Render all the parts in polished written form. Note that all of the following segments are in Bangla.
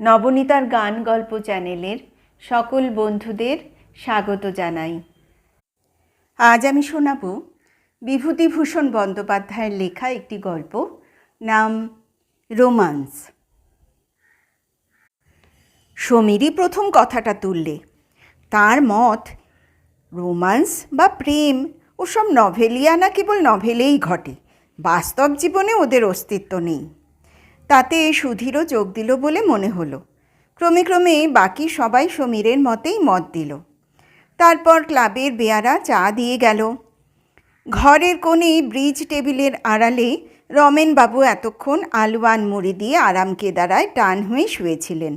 নবনীতার গান গল্প চ্যানেলের সকল বন্ধুদের স্বাগত জানাই। আজ আমি শোনাব বিভূতিভূষণ বন্দ্যোপাধ্যায়ের লেখা একটি গল্প, নাম রোমান্স। সমীরই প্রথম কথাটা তুললে। তার মত, রোমান্স বা প্রেম ওসব নভেলিয়ানা কেবল নভেলেই ঘটে, বাস্তব জীবনে ওদের অস্তিত্ব নেই। তাতে সুধীরও যোগ দিল বলে মনে হলো। ক্রমে ক্রমে বাকি সবাই সমীরের মতেই মত দিল। তারপর ক্লাবের বেয়ারা চা দিয়ে গেল। ঘরের কোণে ব্রিজ টেবিলের আড়ালে রমেনবাবু এতক্ষণ আলুয়ান মুড়ি দিয়ে আরাম কেদারায় টান হয়ে শুয়েছিলেন।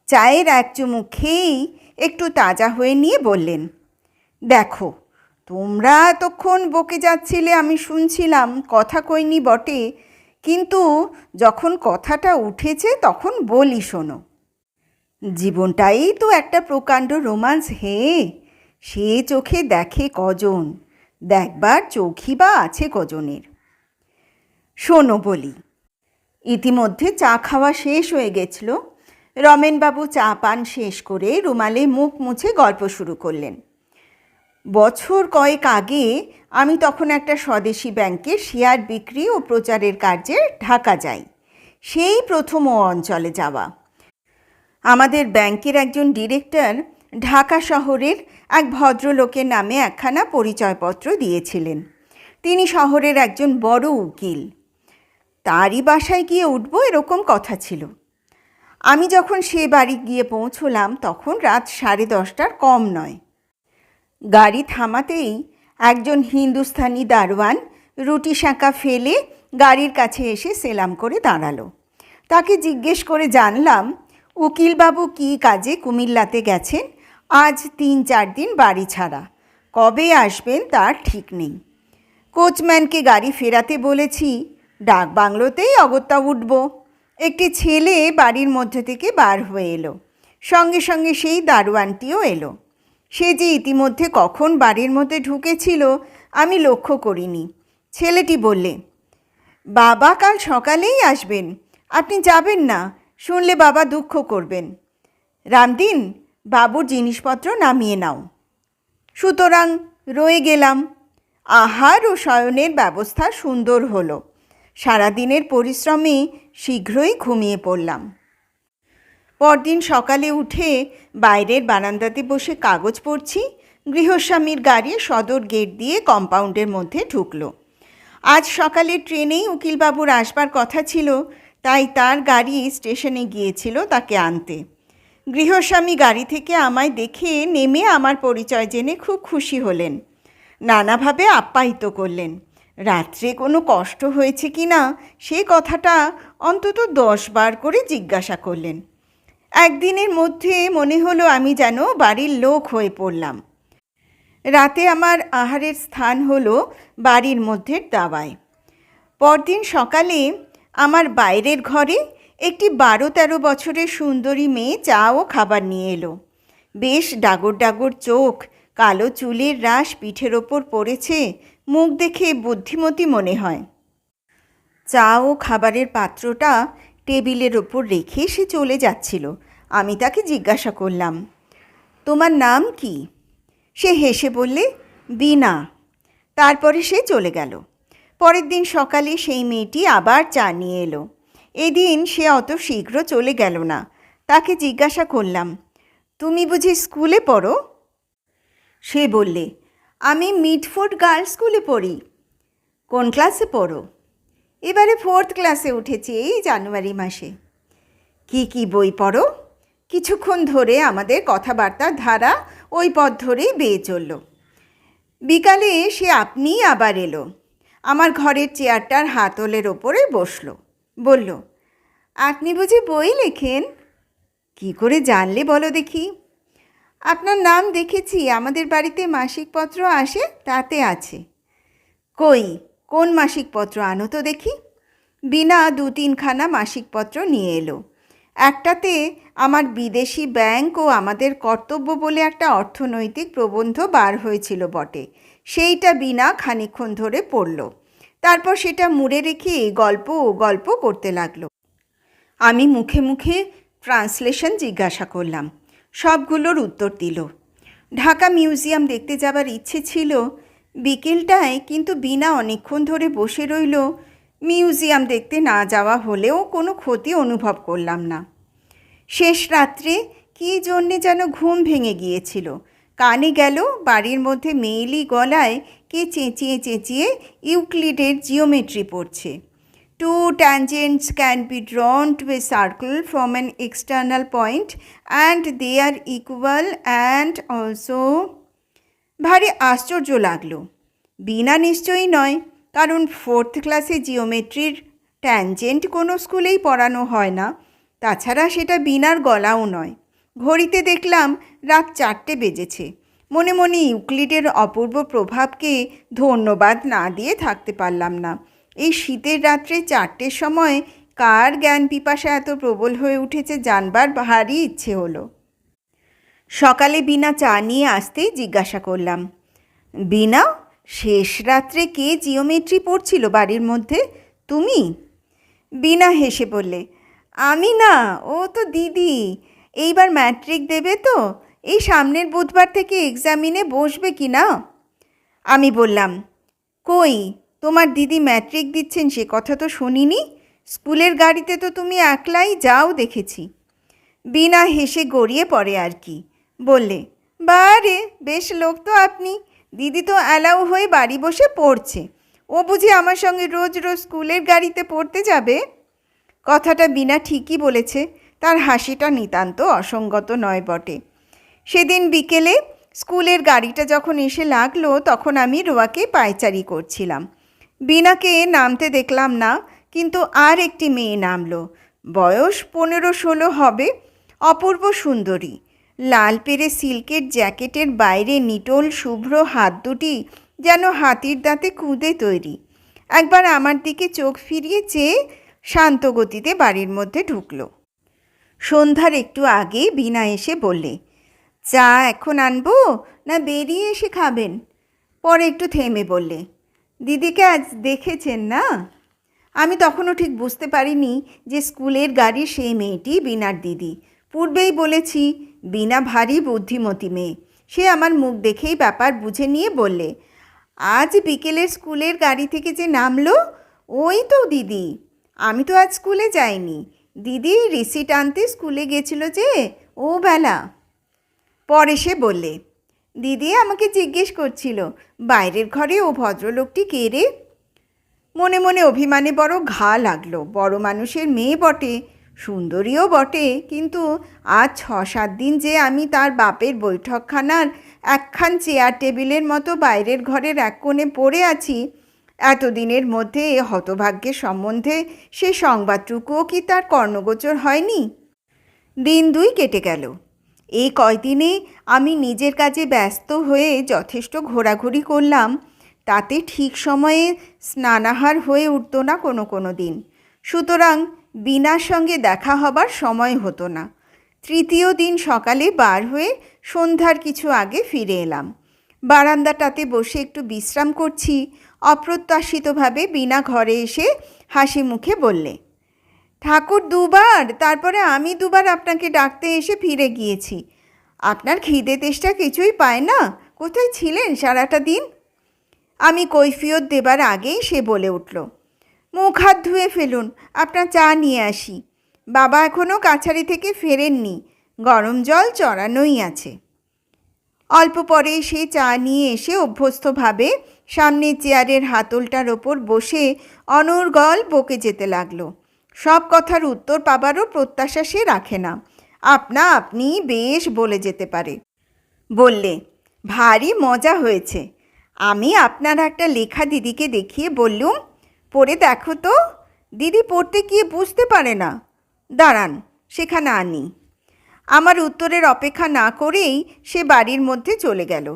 চায়ের এক চুমুক খেয়েই একটু তাজা হয়ে নিয়ে বললেন, দেখো, তোমরা এতক্ষণ বকে যাচ্ছিলে, আমি শুনছিলাম, কথা কইনি বটে, কিন্তু যখন কথাটা উঠেছে তখন বলি শোনো। জীবনটাই তো একটা প্রকাণ্ড রোমান্স হে। সে চোখে দেখে কজন, দেখবার চোখই বা আছে কজনের। শোনো বলি। ইতিমধ্যে চা খাওয়া শেষ হয়ে গেছিল। রমেনবাবু চা পান শেষ করে রুমালে মুখ মুছে গল্প শুরু করলেন। বছর কয়েক আগে আমি তখন একটা স্বদেশি ব্যাংকে শেয়ার বিক্রি ও প্রচারের কার্যে ঢাকা যাই। সেই প্রথম ও অঞ্চলে যাওয়া। আমাদের ব্যাংকের একজন ডিরেক্টর ঢাকা শহরের এক ভদ্রলোকের নামে একখানা পরিচয়পত্র দিয়েছিলেন। তিনি শহরের একজন বড় উকিল। তারই বাসায় গিয়ে উঠবো এরকম কথা ছিল। আমি যখন সে বাড়ি গিয়ে পৌঁছলাম তখন রাত 10:30টার কম নয়। গাড়ি থামাতেই একজন হিন্দুস্থানি দারোয়ান রুটি শাঁকা ফেলে গাড়ির কাছে এসে সেলাম করে দাঁড়ালো। তাকে জিজ্ঞেস করে জানলাম, উকিলবাবু কী কাজে কুমিল্লাতে গেছেন, আজ 3-4 দিন বাড়ি ছাড়া, কবে আসবেন তার ঠিক নেই। কোচম্যানকে গাড়ি ফেরাতে বলেছি, ডাক বাংলোতেই অগত্যা উঠব। একটি ছেলে বাড়ির মধ্যে থেকে বার হয়ে এলো, সঙ্গে সঙ্গে সেই দারোয়ানটিও এলো। সে যে ইতিমধ্যে কখন বাড়ির মধ্যে ঢুকেছিল আমি লক্ষ্য করিনি। ছেলেটি বললে, বাবা কাল সকালেই আসবেন, আপনি যাবেন না, শুনলে বাবা দুঃখ করবেন। রামদিন, বাবুর জিনিসপত্র নামিয়ে নাও। সুতরাং রয়ে গেলাম। আহার ও শয়নের ব্যবস্থা সুন্দর হলো। সারাদিনের পরিশ্রমে শীঘ্রই ঘুমিয়ে পড়লাম। পরদিন সকালে উঠে বাইরের বারান্দাতে বসে কাগজ পড়ছি, গৃহস্বামীর গাড়ি সদর গেট দিয়ে কম্পাউন্ডের মধ্যে ঢুকলো। আজ সকালে ট্রেনেই উকিলবাবুর আসবার কথা ছিল, তাই তার গাড়ি স্টেশনে গিয়েছিল তাকে আনতে। গৃহস্বামী গাড়ি থেকে আমায় দেখে নেমে আমার পরিচয় জেনে খুব খুশি হলেন, নানাভাবে আপ্যায়িত করলেন। রাত্রে কোনো কষ্ট হয়েছে কি না সে কথাটা অন্তত 10 বার করে জিজ্ঞাসা করলেন। একদিনের মধ্যে মনে হলো আমি যেন বাড়ির লোক হয়ে পড়লাম। রাতে আমার আহারের স্থান হলো বাড়ির মধ্যে দাওয়ায়। পরদিন সকালে আমার বাইরের ঘরে একটি 12-13 বছরের সুন্দরী মেয়ে চা ও খাবার নিয়ে এলো। বেশ ডাগর ডাগর চোখ, কালো চুলের রাশ পিঠের ওপর পড়েছে, মুখ দেখে বুদ্ধিমতী মনে হয়। চা ও খাবারের পাত্রটা টেবিলের ওপর রেখে সে চলে যাচ্ছিল। আমি তাকে জিজ্ঞাসা করলাম, তোমার নাম কি? সে হেসে বললে, বিনা। তারপরে সে চলে গেল। পরের দিন সকালে সেই মেয়েটি আবার চা নিয়ে এলো। এদিন সে অত শীঘ্র চলে গেল না। তাকে জিজ্ঞাসা করলাম, তুমি বুঝি স্কুলে পড়ো? সে বললে, আমি মিডফোর্ড গার্লস স্কুলে পড়ি। কোন ক্লাসে পড়ো? এবারে 4th ক্লাসে উঠেছি, এই জানুয়ারি মাসে। কি কি বই পড়ো? কিছুক্ষণ ধরে আমাদের কথাবার্তার ধারা ওই পথ ধরেই বেয়ে চলল। বিকালে সে আপনিই আবার এলো। আমার ঘরের চেয়ারটার হাতলের ওপরে বসলো। বলল, আপনি বুঝি বই লেখেন? কি করে জানলে বলো দেখি? আপনার নাম দেখেছি, আমাদের বাড়িতে মাসিকপত্র আসে, তাতে আছে। কই, কোন মাসিকপত্র আনো তো দেখি। বিনা 2-3খানা মাসিকপত্র নিয়ে এলো। একটাতে আমার বিদেশি ব্যাংক ও আমাদের কর্তব্য বলে একটা অর্থনৈতিক প্রবন্ধ বার হয়েছিল বটে। সেইটা বিনা খানিকক্ষণ ধরে পড়ল। তারপর সেটা মুড়ে রেখে গল্প করতে লাগলো। আমি মুখে মুখে ট্রান্সলেশন জিজ্ঞাসা করলাম। সবগুলোর উত্তর দিল। ঢাকা মিউজিয়াম দেখতে যাবার ইচ্ছে ছিল বিকেলটায়, কিন্তু বিনা অনেকক্ষণ ধরে বসে রইল। মিউজিয়াম দেখতে না যাওয়া হলেও কোনো ক্ষতি অনুভব করলাম না। শেষ রাত্রে কী জন্যে যেন ঘুম ভেঙে গিয়েছিল। কানে গেল বাড়ির মধ্যে মেয়েলি গলায় কে চেঁচিয়ে চেঁচিয়ে ইউক্লিডের জিওমেট্রি পড়ছে। 2 tangents can be drawn to a circle from an external point and they are equal and also... ভারী আশ্চর্য লাগলো। বিনা নিশ্চয়ই নয়, কারণ 4th ক্লাসে জিওমেট্রির ট্যানজেন্ট কোনো স্কুলেই পড়ানো হয় না। তাছাড়া সেটা বিনার গলাও নয়। ঘড়িতে দেখলাম রাত 4টে বেজেছে। মনে মনে ইউক্লিডের অপূর্ব প্রভাবকে ধন্যবাদ না দিয়ে থাকতে পারলাম না। এই শীতের রাত্রে 4টের সময় কার জ্ঞান পিপাসা এত প্রবল হয়ে উঠেছে জানবার ভারী ইচ্ছে হলো। সকালে বিনা চা নিয়ে আসতেই জিজ্ঞাসা করলাম, বিনা, শেষ রাত্রে কে জিওমেট্রি পড়ছিল বাড়ির মধ্যে? তুমি? বিনা হেসে বললে, আমি না, ও তো দিদি। এইবার ম্যাট্রিক দেবে তো, এই সামনের বুধবার থেকে এক্সামিনে বসবে কি না? আমি বললাম, কই, তোমার দিদি ম্যাট্রিক দিচ্ছেন সে কথা তো শুনিনি। স্কুলের গাড়িতে তো তুমি একলাই যাও দেখেছি। বিনা হেসে গড়িয়ে পড়ে আর কি, বললে, বারে, বেশ লোক তো আপনি। দিদি তো অ্যালাউ হয়ে বাড়ি বসে পড়ছে, ও বুঝি আমার সঙ্গে রোজ রোজ স্কুলের গাড়িতে পড়তে যাবে? কথাটা বিনা ঠিকই বলেছে, তার হাসিটা নিতান্ত অসঙ্গত নয় বটে। সেদিন বিকেলে স্কুলের গাড়িটা যখন এসে লাগলো তখন আমি রোয়াকে পায়চারি করছিলাম। বিনাকে নামতে দেখলাম না, কিন্তু আর একটি মেয়ে নামলো। বয়স 15-16 হবে, অপূর্ব সুন্দরী। লাল পেরে সিল্কের জ্যাকেটের বাইরে নিটোল শুভ্র হাত দুটি যেন হাতির দাঁতে কুঁদে তৈরি। একবার আমার দিকে চোখ ফিরিয়ে চেয়ে শান্ত গতিতে বাড়ির মধ্যে ঢুকলো। সন্ধ্যার একটু আগে বিনা এসে বললে, চা এখন আনবো না বেরিয়ে এসে খাবেন? পরে একটু থেমে বললে, দিদিকে আজ দেখেছেন না? আমি তখনও ঠিক বুঝতে পারিনি যে স্কুলের গাড়ির সেই মেয়েটি বিনার দিদি। পূর্বেই বলেছি বিনা ভারী বুদ্ধিমতী মেয়ে। সে আমার মুখ দেখেই ব্যাপার বুঝে নিয়ে বললে, আজ বিকেলের স্কুলের গাড়ি থেকে যে নামলো ওই তো দিদি। আমি তো আজ স্কুলে যাইনি, দিদি রিসিট আনতে স্কুলে গেছিল যে, ও বেলা। পরে সে বললে, দিদি আমাকে জিজ্ঞেস করছিল বাইরের ঘরে ও ভদ্রলোকটি কে রে? মনে মনে অভিমানে বড় ঘা লাগলো। বড় মানুষের মেয়ে বটে, সুন্দরীও বটে, কিন্তু আজ 6-7 দিন যে আমি তার বাপের বৈঠকখানার একখান চেয়ার টেবিলের মতো বাইরের ঘরের এক কোণে পড়ে আছি, এতদিনের মধ্যে এ হতভাগ্যের সম্বন্ধে সে সংবাদটুকুও কি তার কর্ণগোচর হয়নি? দিন 2 কেটে গেল। এই কয়দিনে আমি নিজের কাজে ব্যস্ত হয়ে যথেষ্ট ঘোরাঘুরি করলাম। তাতে ঠিক সময়ে স্নানাহার হয়ে উঠত না কোনো দিন। সুতরাং বিনার সঙ্গে দেখা হবার সময় হতো না। তৃতীয় দিন সকালে বার হয়ে সন্ধ্যার কিছু আগে ফিরে এলাম। বারান্দাটাতে বসে একটু বিশ্রাম করছি। অপ্রত্যাশিতভাবে বিনা ঘরে এসে হাসি মুখে বললে, ঠাকুর 2বার, তারপরে আমি 2বার আপনাকে ডাকতে এসে ফিরে গিয়েছি। আপনার খিদে তেষ্টা কিছুই পায় না? কোথায় ছিলেন সারাটা দিন? আমি কৈফিয়ত দেবার আগেই সে বলে উঠল, মুখ হাত ধুয়ে ফেলুন, আপনার চা নিয়ে আসি। বাবা এখনও কাছারি থেকে ফেরেননি, গরম জল চড়ানোই আছে। অল্প পরে সে চা নিয়ে এসে অভ্যস্তভাবে সামনের চেয়ারের হাতলটার ওপর বসে অনর্গল বকে যেতে লাগলো। সব কথার উত্তর পাবারও প্রত্যাশা সে রাখে না, আপনা আপনি বেশ বলে যেতে পারে। বললে, ভারী মজা হয়েছে। আমি আপনার একটা লেখা দিদিকে দেখিয়ে বললুম, পড়ে দেখো তো। দিদি পড়তে গিয়ে বুঝতে পারে না। দাঁড়ান, সেখানে আনি। আমার উত্তরের অপেক্ষা না করেই সে বাড়ির মধ্যে চলে গেল।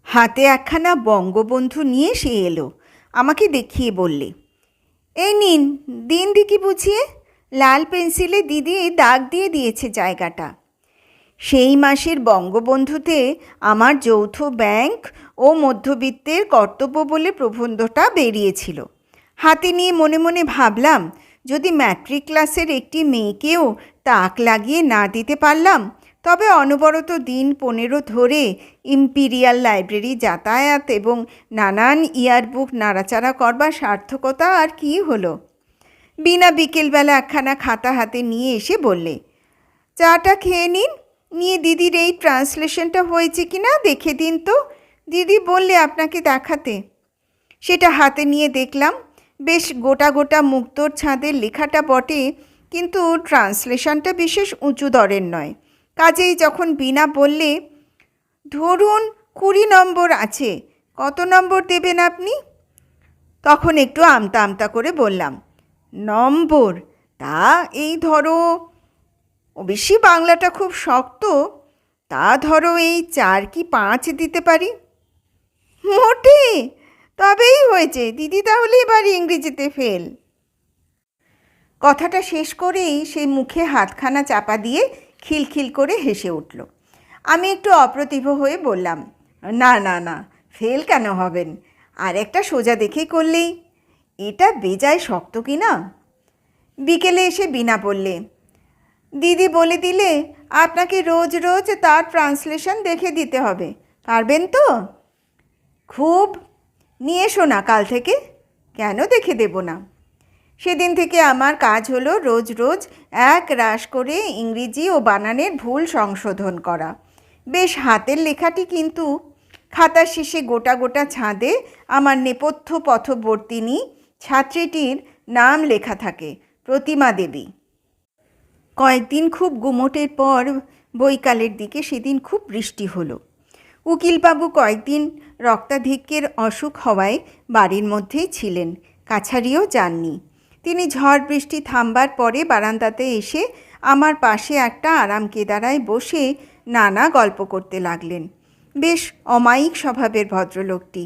হাতে একখানা বঙ্গবন্ধু নিয়ে সে এলো, আমাকে দেখিয়ে বললে, এই নিন, দিন দিকি বুঝিয়ে। লাল পেন্সিলে দিদি দাগ দিয়ে দিয়েছে জায়গাটা। সেই মাসের বঙ্গবন্ধুতে আমার যৌথ ব্যাংক ও মধ্যবিত্তের কর্তব্য বলে প্রবন্ধটা বেরিয়েছিল। হাতে নিয়ে মনে মনে ভাবলাম, যদি ম্যাট্রিক ক্লাসের একটি মেয়েকেও তাক লাগিয়ে না দিতে পারলাম, তবে অনবরত দিন 15 ধরে ইম্পিরিয়াল লাইব্রেরি যাতায়াত এবং নানান ইয়ারবুক নাড়াচাড়া করবার সার্থকতা আর কি হলো? বিনা বিকেলবেলা একখানা খাতা হাতে নিয়ে এসে বললে, চাটা খেয়ে নিন, নিয়ে দিদির এই ট্রান্সলেশনটা হয়েছে কি না দেখে দিন তো। দিদি বললে আপনাকে দেখাতে। সেটা হাতে নিয়ে দেখলাম। বেশ গোটা গোটা মুক্তোর ছাঁদের লেখাটা বটে, কিন্তু ট্রান্সলেশনটা বিশেষ উঁচু দরের নয়। কাজেই যখন বিনা বললে, ধরুন 20 নম্বর আছে, কত নম্বর দেবেন আপনি? তখন একটু আমতা আমতা করে বললাম, নম্বর? তা এই ধরো, অবশ্যই বাংলাটা খুব শক্ত, তা ধরো এই 4 কি 5 দিতে পারি। মোটে? তবেই হয়েছে, দিদি তাহলে এবার ইংরেজিতে ফেল। কথাটা শেষ করেই সে মুখে হাতখানা চাপা দিয়ে খিলখিল করে হেসে উঠল। আমি একটু অপ্রতিভ হয়ে বললাম, না না না, ফেল কেন হবেন, আর একটা সোজা দেখেই করলেই। এটা বেজায় শক্ত কি না? বিকেলে এসে বিনা বললে, দিদি বলে দিলে আপনাকে রোজ রোজ তার ট্রান্সলেশন দেখে দিতে হবে, পারবেন তো? খুব, নিয়ে এসো না কাল থেকে। কেন দেখে দেব না? সেদিন থেকে আমার কাজ হলো রোজ রোজ এক রাশ করে ইংরেজি ও বানানের ভুল সংশোধন করা। বেশ হাতের লেখাটি, কিন্তু খাতার শেষে গোটা গোটা ছাঁদে আমার নেপথ্য পথবর্তিনী ছাত্রীটির নাম লেখা থাকে, প্রতিমা দেবী। কয়েকদিন খুব গুমোটের পর বৈকালের দিকে সেদিন খুব বৃষ্টি হলো। উকিলবাবু কয়েকদিন রক্তাধিক্যের অসুখ হওয়ায় বাড়ির মধ্যেই ছিলেন, কাছারিও যাননি। তিনি ঝড় বৃষ্টি থামবার পরে বারান্দাতে এসে আমার পাশে একটা আরাম কেদারায় বসে নানা গল্প করতে লাগলেন। বেশ অমায়িক স্বভাবের ভদ্রলোকটি।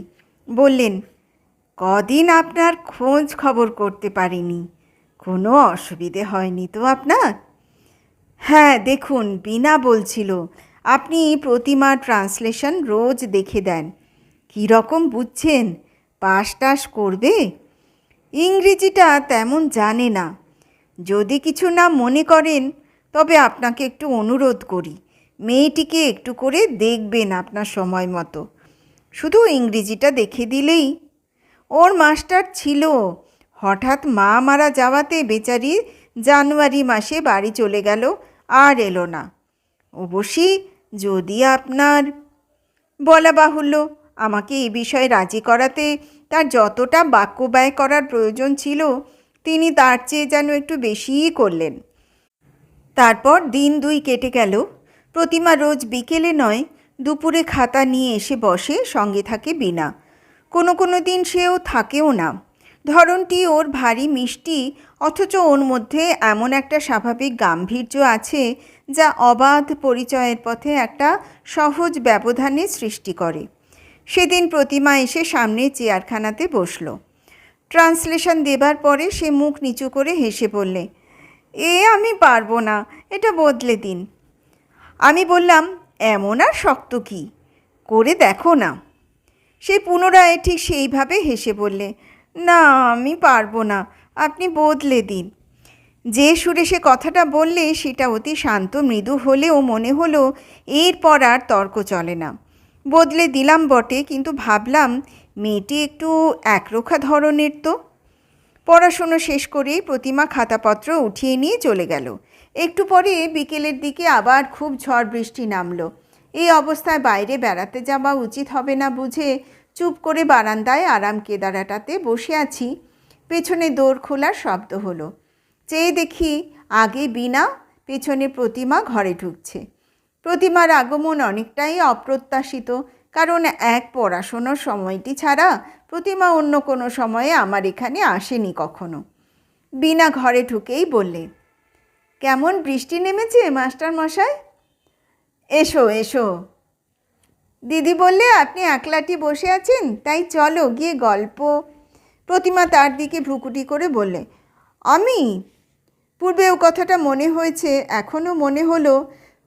বললেন, কদিন আপনার খোঁজ খবর করতে পারিনি, কোনো অসুবিধে হয়নি তো আপনার? হ্যাঁ, দেখুন, বিনা বলছিল আপনি প্রতিমা ট্রান্সলেশন রোজ দেখে দেন। কী রকম বুঝছেন, পাস টাস করবে? ইংরেজিটা তেমন জানে না। যদি কিছু না মনে করেন, তবে আপনাকে একটু অনুরোধ করি, মেয়েটিকে একটু করে দেখবেন আপনার সময় মতো। শুধু ইংরেজিটা দেখে দিলেই। ওর মাস্টার ছিল, হঠাৎ মা মারা যাওয়াতে বেচারি জানুয়ারি মাসে বাড়ি চলে গেল, আর এলো না। অবশ্যই যদি আপনার, বলা বাহুল্য, আমাকে এই বিষয়ে রাজি করাতে তার যতটা বাক্য ব্যয় করার প্রয়োজন ছিল, তিনি তার চেয়ে যেন একটু বেশিই করলেন। তারপর দিন 2 কেটে গেল। প্রতিমা রোজ বিকেলে নয়, দুপুরে খাতা নিয়ে এসে বসে, সঙ্গে থাকে বিনা। কোনো কোনো দিন সেও থাকেও না। ধরনটি ওর ভারী মিষ্টি, অথচ ওর মধ্যে এমন একটা স্বাভাবিক গাম্ভীর্য আছে যা অবাধ পরিচয়ের পথে একটা সহজ ব্যবধানের সৃষ্টি করে। সেদিন প্রতিমা এসে সামনে চেয়ারখানাতে বসল। ট্রান্সলেশন দেবার পরে সে মুখ নিচু করে হেসে বললে, আমি পারবো না, এটা বদলে দিন। আমি বললাম, এমন আর শক্ত কি, করে দেখো না। সে পুনরায় ঠিক সেইভাবে হেসে বললে, না, আমি পারবো না, আপনি বদলে দিন। যে সুরে সে কথাটা বললে সেটা অতি শান্ত মৃদু হলেও মনে হলো এরপর আর তর্ক চলে না। বদলে দিলাম বটে, কিন্তু ভাবলাম মেয়েটি একটু একরোখা ধরনের তো। পড়াশুনো শেষ করেই প্রতিমা খাতাপত্র উঠিয়ে নিয়ে চলে গেল। একটু পরে বিকেলের দিকে আবার খুব ঝড় বৃষ্টি নামলো। এই অবস্থায় বাইরে বেড়াতে যাওয়া উচিত হবে না বুঝে চুপ করে বারান্দায় আরাম কেদারাটাতে বসে আছি। পেছনে দৌড় খোলার শব্দ হলো। চেয়ে দেখি আগে বিনা, পেছনে প্রতিমা ঘরে ঢুকছে। প্রতিমার আগমন অনেকটাই অপ্রত্যাশিত, কারণ এক পড়াশোনার সময়টি ছাড়া প্রতিমা অন্য কোনো সময়ে আমার এখানে আসেনি কখনো। বিনা ঘরে ঢুকেই বললে, কেমন বৃষ্টি নেমেছে মাস্টার মশাই? এসো এসো। দিদি বললে আপনি একলাটি বসে আছেন, তাই চলো গিয়ে গল্প। প্রতিমা তার দিকে ভ্রুকুটি করে বললে, আমি? পূর্বেও কথাটা মনে হয়েছে, এখনও মনে হলো।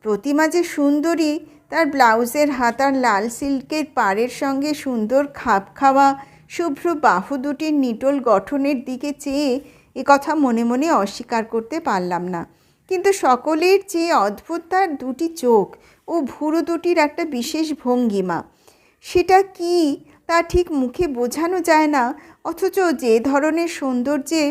প্রতিমা যে সুন্দরী, তার ব্লাউজের হাতার লাল সিল্কের পাড়ের সঙ্গে সুন্দর খাপ খাওয়া শুভ্র বাহু দুটির নিটোল গঠনের দিকে চেয়ে এ কথা মনে মনে অস্বীকার করতে পারলাম না। কিন্তু সকলের চেয়ে অদ্ভুত তার দুটি চোখ ও ভুরু দুটির একটা বিশেষ ভঙ্গিমা। সেটা কি তা ঠিক মুখে বোঝানো যায় না, অথচ যে ধরনের সৌন্দর্যে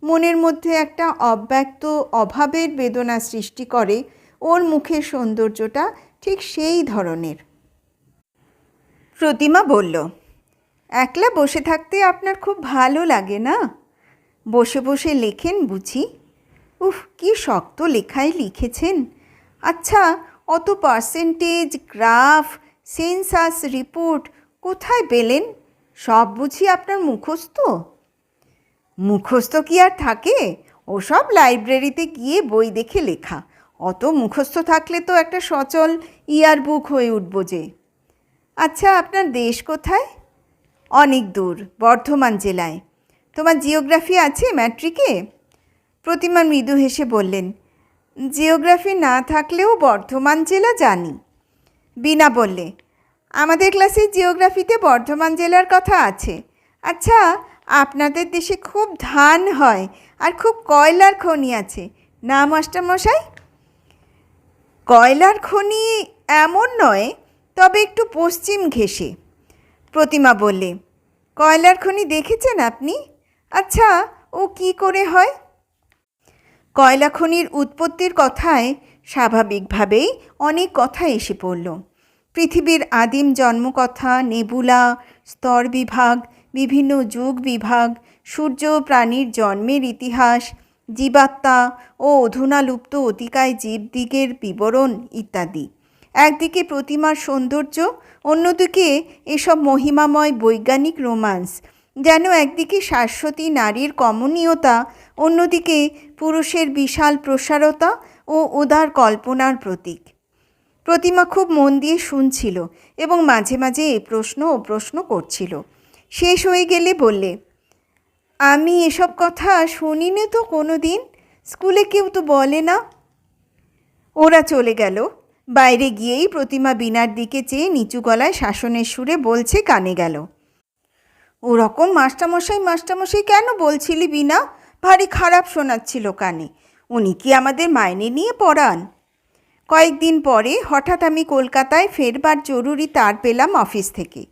মনের মধ্যে একটা অব্যক্ত অভাবের বেদনা সৃষ্টি করে, ওর মুখের সৌন্দর্যটা ঠিক সেই ধরনের। প্রতিমা বলল, একলা বসে থাকতে আপনার খুব ভালো লাগে না? বসে বসে লেখেন বুঝি? উফ, কি শক্ত লেখায় লিখেছেন! আচ্ছা, অত পার্সেন্টেজ, গ্রাফ, সেন্সাস রিপোর্ট কোথায় পেলেন? সব বুঝি আপনার মুখস্থ? মুখস্থ কি আর থাকে? ওসব লাইব্রেরিতে গিয়ে বই দেখে লেখা। অত মুখস্থ থাকলে তো একটা সচল ইয়ারবুক হয়ে উঠব যে। আচ্ছা, আপনার দেশ কোথায়? অনেক দূর, বর্ধমান জেলায়। তোমার জিওগ্রাফি আছে ম্যাট্রিকে? প্রতিমা মৃদু হেসে বললেন, জিওগ্রাফি না থাকলেও বর্ধমান জেলা জানি। বীণা বললে, আমাদের ক্লাসে জিওগ্রাফিতে বর্ধমান জেলার কথা আছে। আচ্ছা, আপনাদের দেশে খুব ধান হয় আর খুব কয়লার খনি আছে না মাস্টারমশাই? কয়লার খনি এমন নয়, তবে একটু পশ্চিম ঘেঁষে। প্রতিমা বললে, কয়লার খনি দেখেছেন আপনি? আচ্ছা, ও কি করে হয়? কয়লা খনির উৎপত্তির কথায় স্বাভাবিকভাবেই অনেক কথা এসে পড়ল। পৃথিবীর আদিম জন্মকথা, নেবুলা, স্তর বিভাগ, বিভিন্ন যুগ বিভাগ, সূর্য প্রাণীর জন্মের ইতিহাস, জীবাত্মা ও অধুনালুপ্ত অতিকায় জীবদিগের বিবরণ ইত্যাদি। একদিকে প্রতিমার সৌন্দর্য, অন্যদিকে এসব মহিমাময় বৈজ্ঞানিক রোমান্স, যেন একদিকে শাশ্বতী নারীর কমনীয়তা, অন্যদিকে পুরুষের বিশাল প্রসারতা ও উদার কল্পনার প্রতীক। প্রতিমা খুব মন দিয়ে শুনছিল এবং মাঝে মাঝে এ প্রশ্ন ও প্রশ্ন করছিল। শেষ হয়ে গেলে বললে, আমি এসব কথা শুনিনি তো কোনো দিন, স্কুলে কেউ তো বলে না। ওরা চলে গেল। বাইরে গিয়েই প্রতিমা বীণার দিকে চেয়ে নিচু গলায় শাসনের সুরে বলছে কানে গেল, ওরকম মাস্টারমশাই মাস্টারমশাই কেন বলছিলি বীণা? ভারী খারাপ শোনাচ্ছিল কানে। উনি কি আমাদের মাইনে নিয়ে পড়ান? কয়েকদিন পরে হঠাৎ আমি কলকাতায় ফেরবার জরুরি তার পেলাম অফিস থেকে।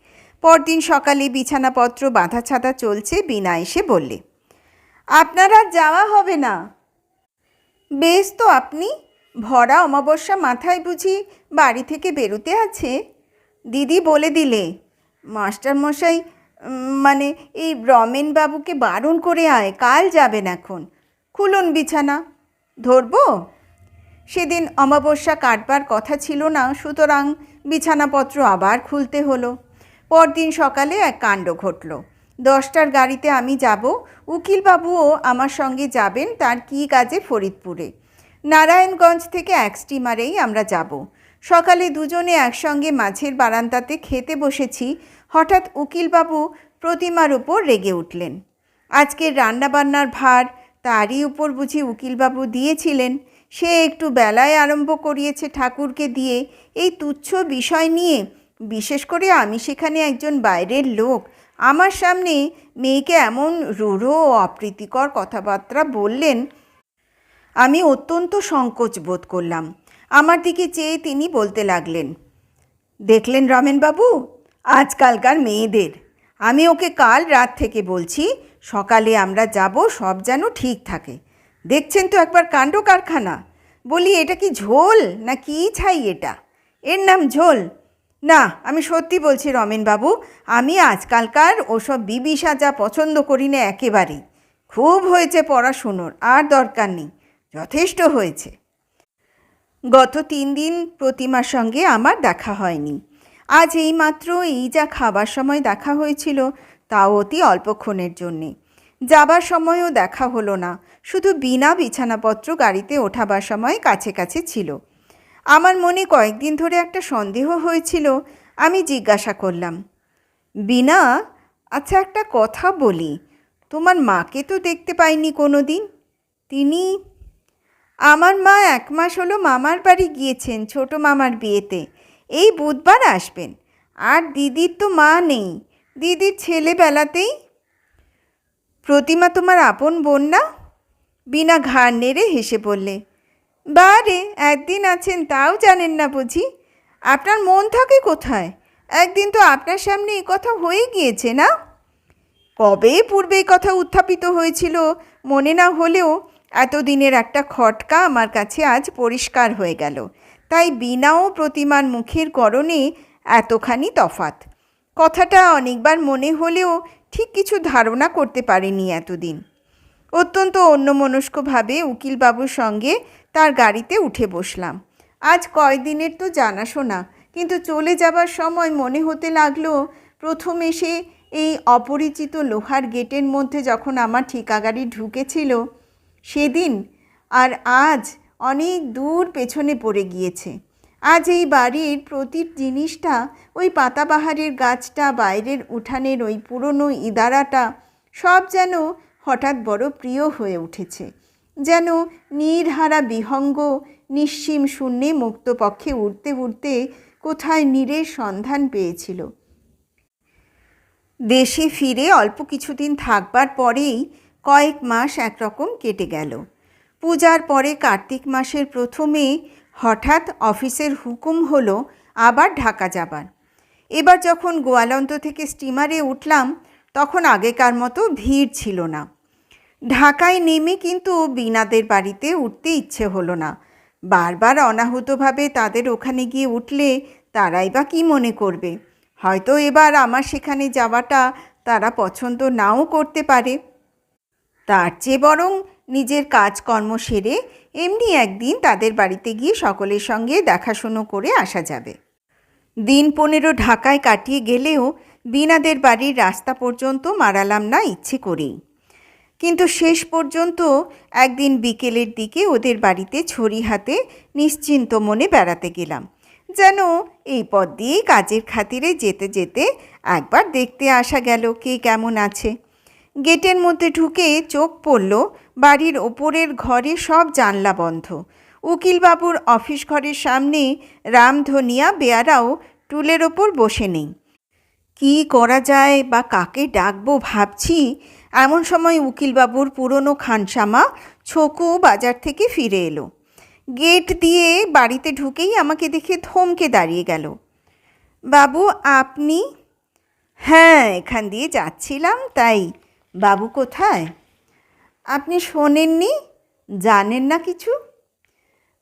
পরদিন সকালে বিছানাপত্র বাঁধা ছাঁধা চলছে, বীণা এসে বললে, আপনার আর যাওয়া হবে না। বেশ তো, আপনি ভরা অমাবস্যা মাথায় বুঝি বাড়ি থেকে বেরোতে আছে? দিদি বলে দিলে, মাস্টারমশাই মানে এই রমেনবাবুকে বারণ করে আয়, কাল যাবেন এখন। খুলুন বিছানা। ধরবো? সেদিন অমাবস্যা কাটবার কথা ছিল না, সুতরাং বিছানাপত্র আবার খুলতে হলো। পরদিন সকালে এক কাণ্ড ঘটল। 10টার গাড়িতে আমি যাব, উকিলবাবুও আমার সঙ্গে যাবেন তার কী কাজে ফরিদপুরে। নারায়ণগঞ্জ থেকে এক স্টিমারেই আমরা যাব। সকালে দুজনে একসঙ্গে মাঝের বারান্দাতে খেতে বসেছি। হঠাৎ উকিলবাবু প্রতিমার উপর রেগে উঠলেন। আজকের রান্নাবান্নার ভার তারই উপর বুঝি উকিলবাবু দিয়েছিলেন। সে একটু বেলায় আরম্ভ করিয়েছে ঠাকুরকে দিয়ে। এই তুচ্ছ বিষয় নিয়ে, বিশেষ করে আমি সেখানে একজন বাইরের লোক, আমার সামনে মেয়েকে এমন রূঢ় ও অপ্রীতিকর কথাবার্তা বললেন, আমি অত্যন্ত সংকোচ বোধ করলাম। আমার দিকে চেয়ে তিনি বলতে লাগলেন, দেখলেন রমেনবাবু, আজকালকার মেয়েদের। আমি ওকে কাল রাত থেকে বলছি সকালে আমরা যাব, সব যেন ঠিক থাকে। দেখছেন তো একবার কাণ্ড কারখানা। বলি, এটা কি ঝোল না কি ছাই? এটা এর নাম ঝোল? না, আমি সত্যি বলছি রমেনবাবু, আমি আজকালকার ওসব বিবি সাজা পছন্দ করি না একেবারেই। খুব হয়েছে পড়াশুনোর, আর দরকার নেই, যথেষ্ট হয়েছে। গত 3 দিন প্রতিমার সঙ্গে আমার দেখা হয়নি। আজ এইমাত্র এই যা খাবার সময় দেখা হয়েছিল, তাও অতি অল্পক্ষণের জন্যে। যাবার সময়ও দেখা হলো না, শুধু বীণা বিছানাপত্র গাড়িতে ওঠাবার সময় কাছে কাছে ছিল। আমার মনে কয়েকদিন ধরে একটা সন্দেহ হয়েছিল। আমি জিজ্ঞাসা করলাম, বীণা, আচ্ছা একটা কথা বলি, তোমার মাকে তো দেখতে পাইনি কোনো দিন। তিনি, আমার মা 1 মাস হলো মামার বাড়ি গিয়েছেন ছোটো মামার বিয়েতে। এই বুধবার আসবেন। আর দিদির তো মা নেই, দিদির ছেলেবেলাতেই। প্রতিমা তোমার আপন বোন না? বিনা ঘাড় নেড়ে হেসে বললে, বারে একদিন আছেন তাও জানেন না বুঝি? আপনার মন থাকে কোথায়? একদিন তো আপনার সামনে এ কথা হয়ে গিয়েছে না? কবে পূর্বে এই কথা উত্থাপিত হয়েছিল মনে না হলেও এতদিনের একটা খটকা আমার কাছে আজ পরিষ্কার হয়ে গেল। তাই বিনা ও প্রতিমার মুখের গড়নে এতখানি তফাৎ। কথাটা অনেকবার মনে হলেও ঠিক কিছু ধারণা করতে পারিনি এতদিন। অত্যন্ত অন্যমনস্কভাবে উকিলবাবুর সঙ্গে তার গাড়িতে উঠে বসলাম। আজ কয়দিনের তো জানাশোনা, কিন্তু চলে যাবার সময় মনে হতে লাগলো প্রথম এসে এই অপরিচিত লোহার গেটের মধ্যে যখন আমার ঠিকা গাড়ি ঢুকেছিল সেদিন আর আজ অনেক দূর পেছনে পড়ে গিয়েছে। আজ এই বাড়ির প্রতি জিনিসটা, ওই পাতাবাহারের গাছটা, বাইরের উঠানের ওই পুরনো ইদারাটা, সব যেন হঠাৎ বড় প্রিয় হয়ে উঠেছে। যেন নীরহারা বিহঙ্গ নিশ্চিম শূন্যে মুক্তপক্ষে উড়তে উড়তে কোথায় নীরের সন্ধান পেয়েছিল। দেশে ফিরে অল্প কিছুদিন থাকবার পরেই কয়েক মাস একরকম কেটে গেল। পূজার পরে কার্তিক মাসের প্রথমে হঠাৎ অফিসের হুকুম হলো আবার ঢাকা যাবার। এবার যখন গোয়ালন্দ থেকে স্টিমারে উঠলাম তখন আগেকার মতো ভিড় ছিল না। ঢাকায় নেমে কিন্তু বীণাদের বাড়িতে উঠতে ইচ্ছে হলো না। বারবার অনাহুতভাবে তাদের ওখানে গিয়ে উঠলে তারাই বা কী মনে করবে? হয়তো এবার আমার সেখানে যাওয়াটা তারা পছন্দ নাও করতে পারে। তার চেয়ে বরং নিজের কাজকর্ম সেরে এমনি একদিন তাদের বাড়িতে গিয়ে সকলের সঙ্গে দেখাশুনো করে আসা যাবে। দিন 15 ঢাকায় কাটিয়ে গেলেও বীণাদের বাড়ির রাস্তা পর্যন্ত মারালাম না ইচ্ছে করেই। কিন্তু শেষ পর্যন্ত একদিন বিকেলের দিকে ওদের বাড়িতে ছড়ি হাতে নিশ্চিন্ত মনে বেড়াতে গেলাম, যেন এই পথ দিয়েই কাজের খাতিরে যেতে যেতে একবার দেখতে আসা গেল কে কেমন আছে। গেটের মধ্যে ঢুকে চোখ পড়ল বাড়ির ওপরের ঘরে সব জানলা বন্ধ। উকিলবাবুর অফিস ঘরের সামনে রামধনিয়া বেয়ারাও টুলের ওপর বসে নেই। কি করা যায় বা কাকে ডাকবো ভাবছি, এমন সময় উকিলবাবুর পুরনো খানসামা ছকু বাজার থেকে ফিরে এলো। গেট দিয়ে বাড়িতে ঢুকেই আমাকে দেখে থমকে দাঁড়িয়ে গেল। বাবু আপনি? হ্যাঁ, এখান দিয়ে যাচ্ছিলাম তাই। বাবু কোথায়? আপনি শোনেননি? জানেন না কিছু?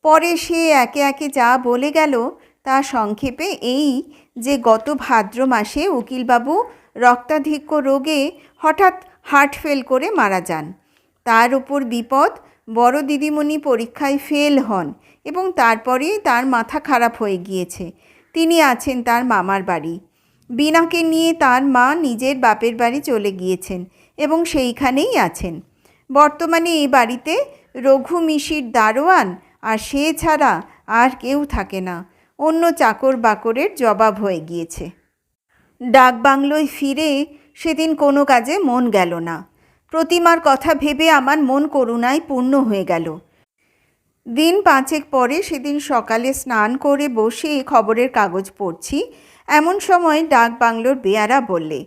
পরে সে একে একে যা বলে গেল তা সংক্ষেপে এই যে গত ভাদ্র মাসে উকিলবাবু রক্তাধিক্য রোগে হঠাৎ হার্ট ফেল করে মারা যান। তার উপর বিপদ, বড় দিদিমণি পরীক্ষায় ফেল হন এবং তারপরে তার মাথা খারাপ হয়ে গিয়েছে। তিনি আছেন তার মামার বাড়ি। বীণাকে নিয়ে তার মা নিজের বাপের বাড়ি চলে গিয়েছেন এবং সেইখানেই আছেন। বর্তমানে এই বাড়িতে রঘু মিশির দারোয়ান আর সে ছাড়া আর কেউ থাকে না। অন্য চাকর বাকরের জবাব হয়ে গিয়েছে। ডাকবাংলোয় ফিরে সেদিন কোনো কাজে মন গেল না। প্রতিমার কথা ভেবে আমার মন করুণায় পূর্ণ হয়ে গেল। দিন 5 পরে সেদিন সকালে স্নান করে বসে খবরের কাগজ পড়ছি, এমন সময় ডাকবাংলোর বেয়ারা বললে,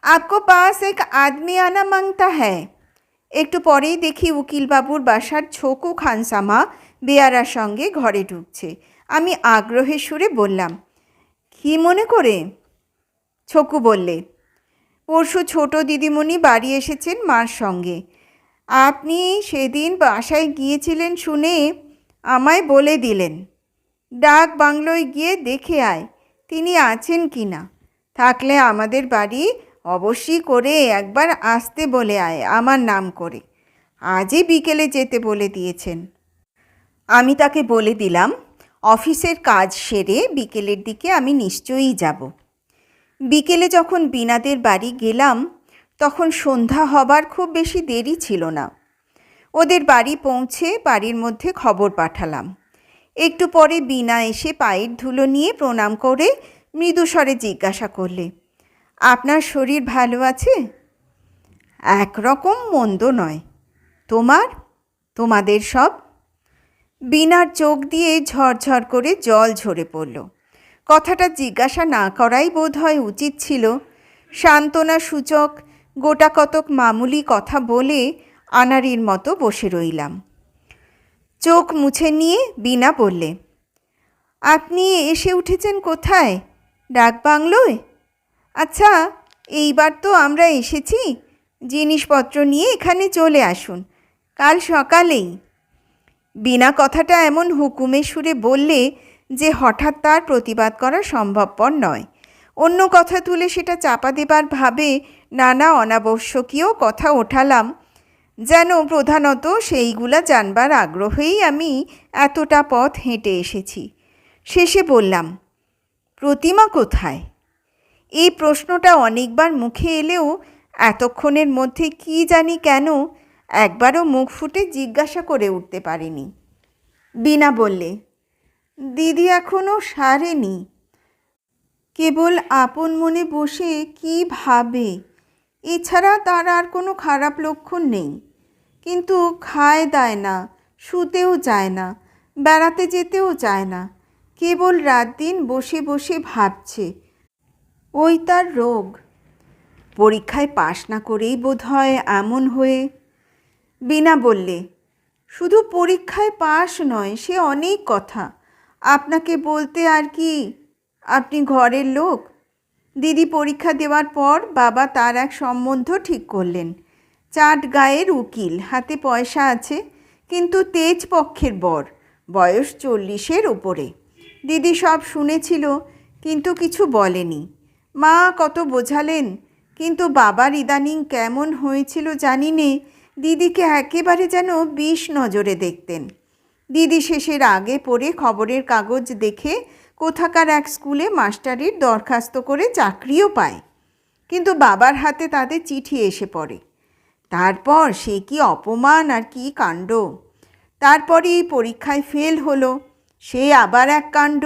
আপকো পাস এক আদমি আনা মাংতা হ্যায়। একটু পরেই দেখি উকিলবাবুর বাসার ছকু খানসামা বেয়ারার সঙ্গে ঘরে ঢুকছে। আমি আগ্রহের সুরে বললাম, কী মনে করে? ছকু বললে, পরশু ছোট দিদিমণি বাড়ি এসেছেন মার সঙ্গে। আপনি সেদিন বাসায় গিয়েছিলেন শুনে আমায় বলে দিলেন, ডাক বাংলোয় গিয়ে দেখে আয় তিনি আছেন কি না। থাকলে আমাদের বাড়ি অবশ্যই করে একবার আসতে বলে আয় আমার নাম করে। আজই বিকেলে যেতে বলে দিয়েছেন। আমি তাকে বলে দিলাম অফিসের কাজ সেরে বিকেলের দিকে আমি নিশ্চয়ই যাব। বিকেলে যখন বীণাদের বাড়ি গেলাম তখন সন্ধ্যা হবার খুব বেশি দেরি ছিল না। ওদের বাড়ি পৌঁছে বাড়ির মধ্যে খবর পাঠালাম। একটু পরে বীণা এসে পায়ের ধুলো নিয়ে প্রণাম করে মৃদুস্বরে জিজ্ঞাসা করলে, আপনার শরীর ভালো আছে? একরকম মন্দ নয়। তোমাদের সব? বীণার চোখ দিয়ে ঝরঝর করে জল ঝরে পড়ল। কথাটা জিজ্ঞাসা না করাই বোধ হয় উচিত ছিল। সান্ত্বনা সূচক গোটা কতক মামুলি কথা বলে আনাড়ির মতো বসে রইলাম। চোখ মুছে নিয়ে বীণা বললে, আপনি এসে উঠেছেন কোথায়? ডাকবাংলোয়? আচ্ছা, এইবার তো আমরা এসেছি, জিনিসপত্র নিয়ে এখানে চলে আসুন, কাল সকালেই। বীণা কথাটা এমন হুকুমের সুরে বললে যে হঠাৎ তার প্রতিবাদ করা সম্ভবপর নয়। অন্য কথা তুলে সেটা চাপা দেবার ভাবে নানা অনাবশ্যকীয় কথা ওঠালাম, যেন প্রধানত সেইগুলা জানবার আগ্রহেই আমি এতটা পথ হেঁটে এসেছি। শেষে বললাম, প্রতিমা কোথায়? এই প্রশ্নটা অনেকবার মুখে এলেও এতক্ষণের মধ্যে কি জানি কেন একবারও মুখ ফুটে জিজ্ঞাসা করে উঠতে পারিনি। বীণা বললে, দিদি এখনও সারেনি, কেবল আপন মনে বসে কি ভাবে, এছাড়া তার আর কোনো খারাপ লক্ষণ নেই। কিন্তু খায় দায় না, শুতেও যায় না, বেড়াতে যেতেও চায় না, কেবল রাত দিন বসে বসে ভাবছে। ওই তার রোগ। পরীক্ষায় পাশ না করেই বোধহয় এমন হয়ে। বীণা বললে, শুধু পরীক্ষায় পাশ নয়, সে অনেক কথা। আপনাকে বলতে আর কি, আপনি ঘরের লোক। দিদি পরীক্ষা দেওয়ার পর বাবা তার এক সম্বন্ধ ঠিক করলেন। চাট গায়ের উকিল, হাতে পয়সা আছে, কিন্তু তেজ পক্ষের বর, বয়স 40-এর উপরে। দিদি সব শুনেছিল, কিন্তু কিছু বলেনি। মা কত বোঝালেন, কিন্তু বাবার ইদানিং কেমন হয়েছিল জানি নে, দিদিকে একেবারে যেন বিষ নজরে দেখতেন। দিদি শেষের আগে পড়ে খবরের কাগজ দেখে কোথাকার এক স্কুলে মাস্টারির দরখাস্ত করে চাকরিও পায়, কিন্তু বাবার হাতে তাদের চিঠি এসে পড়ে। তারপর সে কি অপমান আর কি কাণ্ড। তারপরেই পরীক্ষায় ফেল হলো, সে আবার এক কাণ্ড।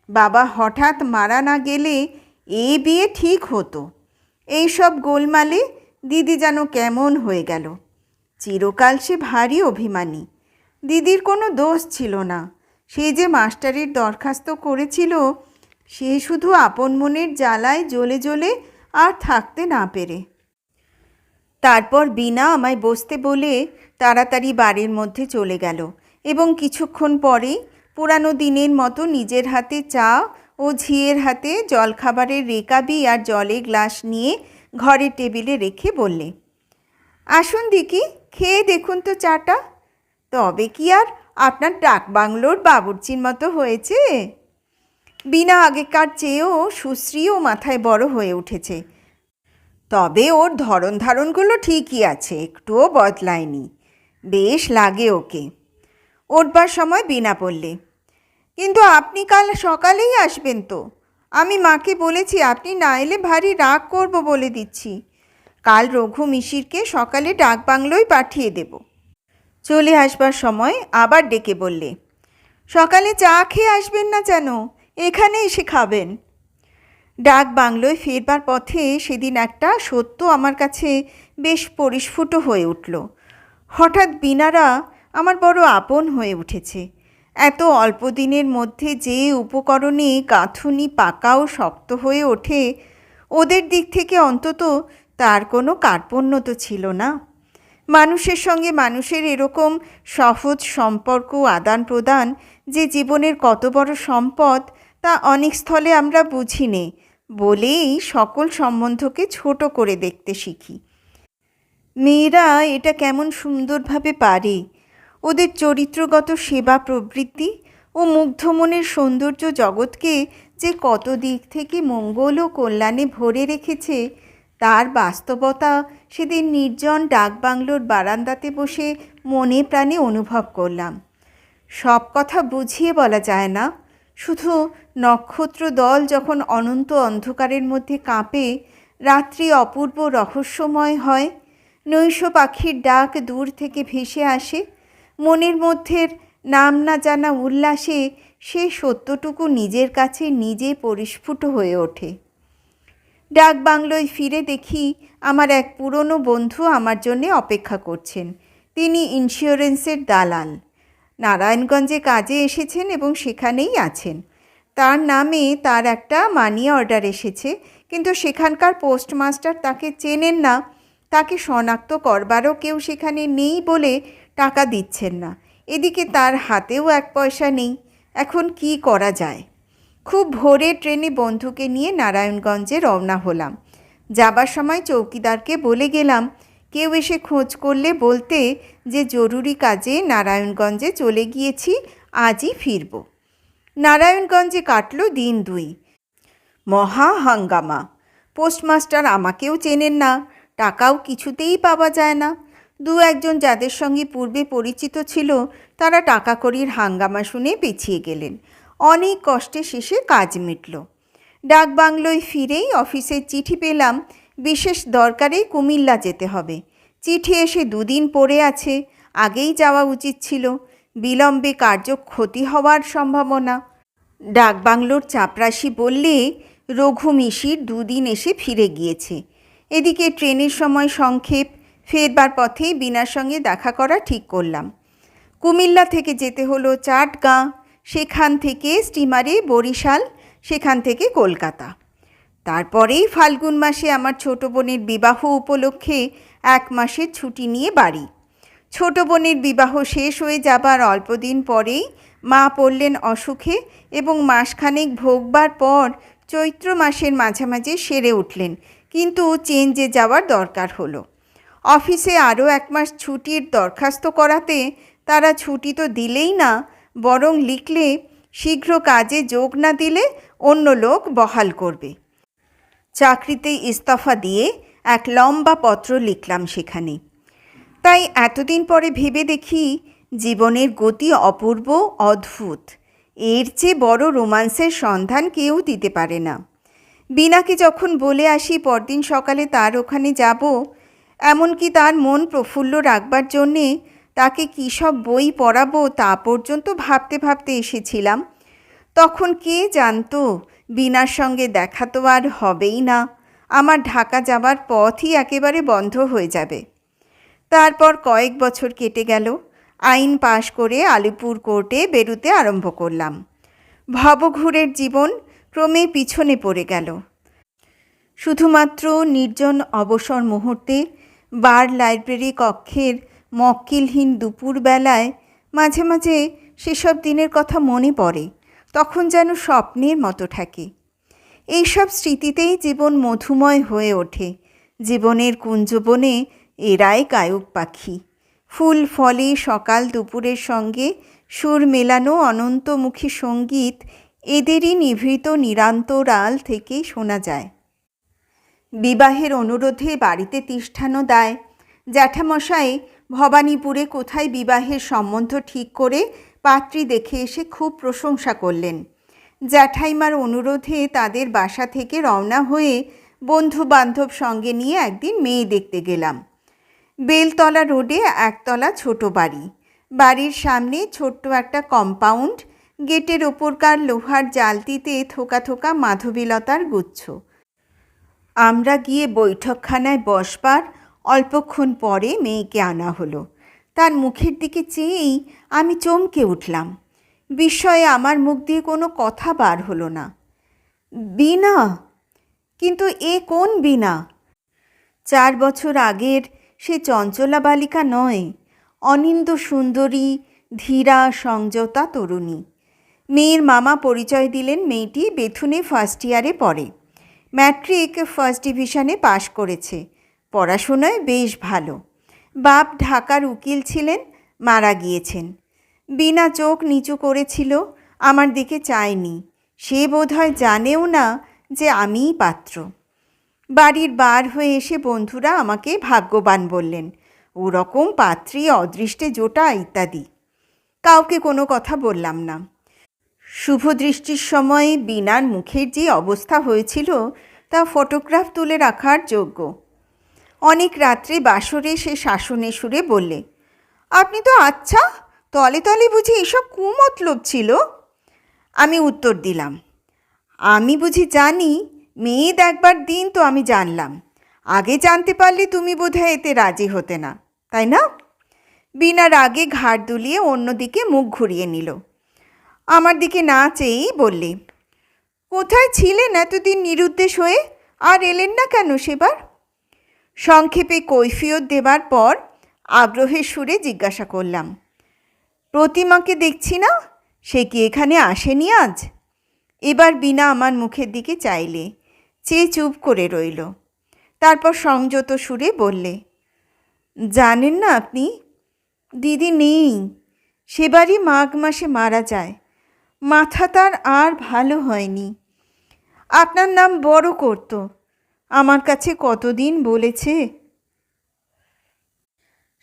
বাবা হঠাৎ মারা না গেলে এই বিয়ে ঠিক হতো। এইসব গোলমালে দিদি যেন কেমন হয়ে গেল। চিরকাল সে ভারী অভিমানী। দিদির কোনো দোষ ছিল না, সে যে মাস্টারির দরখাস্ত করেছিল, সে শুধু আপন মনের জ্বালায় জ্বলে জ্বলে আর থাকতে না পেরে। তারপর বীণা আমায় বসতে বলে তাড়াতাড়ি বাড়ির মধ্যে চলে গেল এবং কিছুক্ষণ পরেই পুরানো দিনের মতো নিজের হাতে চা ও ঝিয়ের হাতে জলখাবারের রেকাবি আর জলের গ্লাস নিয়ে ঘরের টেবিলে রেখে বললে, আসুন দিকি, খেয়ে দেখুন তো চাটা। তবে কি আর আপনার ডাকবাংলোর বাবুর্চির মতো হয়েছে? বীণা আগেকার চেয়েও সুশ্রী ও মাথায় বড় হয়ে উঠেছে। তবে ওর ধরন ধারণগুলো ঠিকই আছে, একটুও বদলায়নি। বেশ লাগে ওকে। উঠবার সময় বীণা বললে, কিন্তু আপনি কাল সকালেই আসবেন তো? আমি মাকে বলেছি, আপনি না এলে ভারী রাগ করব বলে দিচ্ছি। কাল রঘু মিশিরকে সকালে ডাকবাংলোয় পাঠিয়ে দেব। চলে আসবার সময় আবার ডেকে বললে, সকালে চা খেয়ে আসবেন না যেন, এখানে এসে খাবেন। ডাক বাংলোয় ফেরবার পথে সেদিন একটা সত্য আমার কাছে বেশ পরিস্ফুট হয়ে উঠল। হঠাৎ বীণারা আমার বড় আপন হয়ে উঠেছে। এত অল্প দিনের মধ্যে যে উপকরণে গাঁথুনি পাকা ও শক্ত হয়ে ওঠে, ওদের দিক থেকে অন্তত তার কোনো কার্পণ্য তো ছিল না। মানুষের সঙ্গে মানুষের এরকম সহজ সম্পর্ক আদান প্রদান যে জীবনের কত বড় সম্পদ, তা অনেক স্থলে আমরা বুঝি নে বলেই সকল সম্বন্ধকে ছোট করে দেখতে শিখি। মেয়েরা এটা কেমন সুন্দরভাবে পারে। ওদের চরিত্রগত সেবা প্রবৃত্তি ও মুগ্ধ মনের সৌন্দর্য জগৎকে যে কত দিক থেকে মঙ্গল ও কল্যাণে ভরে রেখেছে, তার বাস্তবতা সেদিন নির্জন ডাকবাংলোর বারান্দাতে বসে মনে প্রাণে অনুভব করলাম। সব কথা বুঝিয়ে বলা যায় না। শুধু নক্ষত্র দল যখন অনন্ত অন্ধকারের মধ্যে কাঁপে, রাত্রি অপূর্ব রহস্যময় হয়, নৈশ পাখির ডাক দূর থেকে ভেসে আসে, মনের মধ্যের নাম না জানা উল্লাসে সে সত্যটুকু নিজের কাছে নিজে পরিস্ফুট হয়ে ওঠে। ডাক বাংলোয় ফিরে দেখি আমার এক পুরনো বন্ধু আমার জন্যে অপেক্ষা করছেন। তিনি ইন্স্যুরেন্সের দালাল। নারায়ণগঞ্জে কাজে এসেছেন এবং সেখানেই আছেন। তার নামে তার একটা মানি অর্ডার এসেছে, কিন্তু সেখানকার পোস্টমাস্টার তাকে চেনেন না তাকে শনাক্ত করবারও কেউ সেখানে নেই বলে টাকা দিচ্ছেন না। এদিকে তার হাতেও 1 পয়সা নেই। এখন কি করা যায়? খুব ভোরে ট্রেনে বন্ধুকে নিয়ে নারায়ণগঞ্জে রওনা হলাম। যাবার সময় চৌকিদারকে বলে গেলাম কেউ এসে খোঁজ করলে বলতে যে জরুরি কাজে নারায়ণগঞ্জে চলে গিয়েছি, আজই ফিরব। নারায়ণগঞ্জে কাটল দিন 2। মহা হাঙ্গামা। পোস্টমাস্টার আমাকেও চেনেন না, টাকাও কিছুতেই পাওয়া যায় না। 2-1 যাদের সঙ্গে পূর্বে পরিচিত ছিল তারা টাকা কড়ির হাঙ্গামা শুনে পিছিয়ে গেলেন। অনেক কষ্টে শেষে কাজ মিটল। ডাকবাংলোয় ফিরেই অফিসের চিঠি পেলাম বিশেষ দরকারে কুমিল্লা যেতে হবে। চিঠি এসে 2 দিন পড়ে আছে, আগেই যাওয়া উচিত ছিল। বিলম্বে কার্য ক্ষতি হওয়ার সম্ভাবনা। ডাকবাংলোর চাপরাশি বললে রঘু মিশির 2 দিন এসে ফিরে গিয়েছে। এদিকে ট্রেনের সময় সংক্ষেপ, ফেরবার পথে বিনার সঙ্গে দেখা করা ঠিক করলাম। কুমিল্লা থেকে যেতে হলো চাটগাঁ, সেখান থেকে স্টিমারে বরিশাল, সেখান থেকে কলকাতা। তারপরেই ফাল্গুন মাসে আমার ছোট বোনের বিবাহ উপলক্ষে 1 মাসের ছুটি নিয়ে বাড়ি। ছোট বোনের বিবাহ শেষ হয়ে যাবার অল্পদিন পরেই মা পড়লেন অসুখে এবং মাসখানেক ভোগবার পর চৈত্র মাসের মাঝামাঝি সেরে উঠলেন, কিন্তু চেঞ্জে যাওয়ার দরকার হলো। অফিসে আরও 1 মাস ছুটির দরখাস্ত করাতে তারা ছুটি তো দিলেই না, বরং লিখলে শীঘ্র কাজে যোগ না দিলে অন্য লোক বহাল করবে। চাকরিতে ইস্তফা দিয়ে এক লম্বা পত্র লিখলাম সেখানে। তাই এতদিন পরে ভেবে দেখি জীবনের গতি অপূর্ব, অদ্ভুত। এর চেয়ে বড় রোমান্সের সন্ধান কেউ দিতে পারে না। বিনাকে যখন বলে আসি পরদিন সকালে তার ওখানে যাব, এমনকি তার মন প্রফুল্ল রাখবার জন্যে তাকে কী সব বই পড়াবো তা পর্যন্ত ভাবতে ভাবতে এসেছিলাম, তখন কে জানতো বিনার সঙ্গে দেখা তো আর হবেই না। আমার ঢাকা যাবার পথই একেবারে বন্ধ হয়ে যাবে। তারপর কয়েক বছর কেটে গেল। আইন পাশ করে আলিপুর কোর্টে বেরুতে আরম্ভ করলাম। ভবঘুরের জীবন ক্রমে পিছনে পড়ে গেল। শুধুমাত্র নির্জন অবসর মুহূর্তে বার লাইব্রেরি কক্ষের মক্কেলহীন দুপুরবেলায় মাঝে মাঝে সেসব দিনের কথা মনে পড়ে, তখন যেন স্বপ্নের মতো থাকে। এইসব স্মৃতিতেই জীবন মধুময় হয়ে ওঠে। জীবনের কুঞ্জবনে এরাই গায়ক পাখি। ফুল ফলে সকাল দুপুরের সঙ্গে সুর মেলানো অনন্তমুখী সঙ্গীত এদেরই নিভৃত নিরান্তরাল থেকে শোনা যায়। বিবাহের অনুরোধে বাড়িতে তিষ্ঠানো দায়। জ্যাঠামশাই ভবানীপুরে কোথায় বিবাহের সম্বন্ধ ঠিক করে পাত্রী দেখে এসে খুব প্রশংসা করলেন। জ্যাঠাইমার অনুরোধে তাদের বাসা থেকে রওনা হয়ে বন্ধু বান্ধব সঙ্গে নিয়ে একদিন মেয়ে দেখতে গেলাম। বেলতলা রোডে একতলা ছোট বাড়ি। বাড়ির সামনে ছোট্ট একটা কম্পাউন্ড, গেটের ওপরকার লোহার জালতিতে থোকা থোকা মাধবীলতার গুচ্ছ। আমরা গিয়ে বৈঠকখানায় বসবার অল্পক্ষণ পরে মেয়েকে আনা হলো। তার মুখের দিকে চেয়েই আমি চমকে উঠলাম। বিস্ময়ে আমার মুখ দিয়ে কোনো কথা বার হলো না। বীণা? কিন্তু এ কোন বীণা? 4 বছর আগের সে চঞ্চলা বালিকা নয়, অনিন্দ সুন্দরী, ধীরা সংযতা তরুণী। মেয়ের মামা পরিচয় দিলেন মেয়েটি বেথুনে 1st ইয়ারে পড়ে। ম্যাট্রিক 1st ডিভিশনে পাশ করেছে। পড়াশোনায় বেশ ভালো। বাপ ঢাকার উকিল ছিলেন, মারা গিয়েছেন। বীণা চোখ নিচু করেছিল, আমার দিকে চায়নি। সে বোধহয় জানেও না যে আমিই পাত্র। বাড়ির বার হয়ে এসে বন্ধুরা আমাকে ভাগ্যবান বললেন। ওরকম পাত্রী অদৃষ্টে জোটা ইত্যাদি। কাউকে কোনো কথা বললাম না। শুভদৃষ্টির সময় বীণার মুখের যে অবস্থা হয়েছিল তা ফটোগ্রাফ তুলে রাখার যোগ্য। অনেক রাত্রে বাসরে সে শাসনে সুরে বললে, আপনি তো আচ্ছা, তলে তলে বুঝি এসব কুমতলব ছিল? আমি উত্তর দিলাম, আমি বুঝি জানি, মেয়ে দেখবার দিন তো আমি জানলাম। আগে জানতে পারলে তুমি বোধহয় এতে রাজি হতে না, তাই না? বীণা রাগে ঘাড় দুলিয়ে অন্যদিকে মুখ ঘুরিয়ে নিল। আমার দিকে না চেয়েই বললে, কোথায় ছিলেন এতদিন নিরুদ্দেশ হয়ে? আর এলেন না কেন সেবার? সংক্ষেপে কৈফিয়ত দেবার পর আগ্রহের সুরে জিজ্ঞাসা করলাম, প্রতিমাকে দেখছি না, সে কি এখানে আসেনি আজ? এবার বিনা আমার মুখের দিকে চাইলে, চেয়ে চুপ করে রইল। তারপর সংযত সুরে বললে, জানেন না আপনি, দিদি নেই, সেবারই মাঘ মাসে মারা যায়। মাথা তার আর ভালো হয়নি। আপনার নাম বড় করত, আমার কাছে কতদিন বলেছে।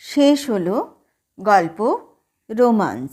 শেষ হলো গল্প রোমান্স।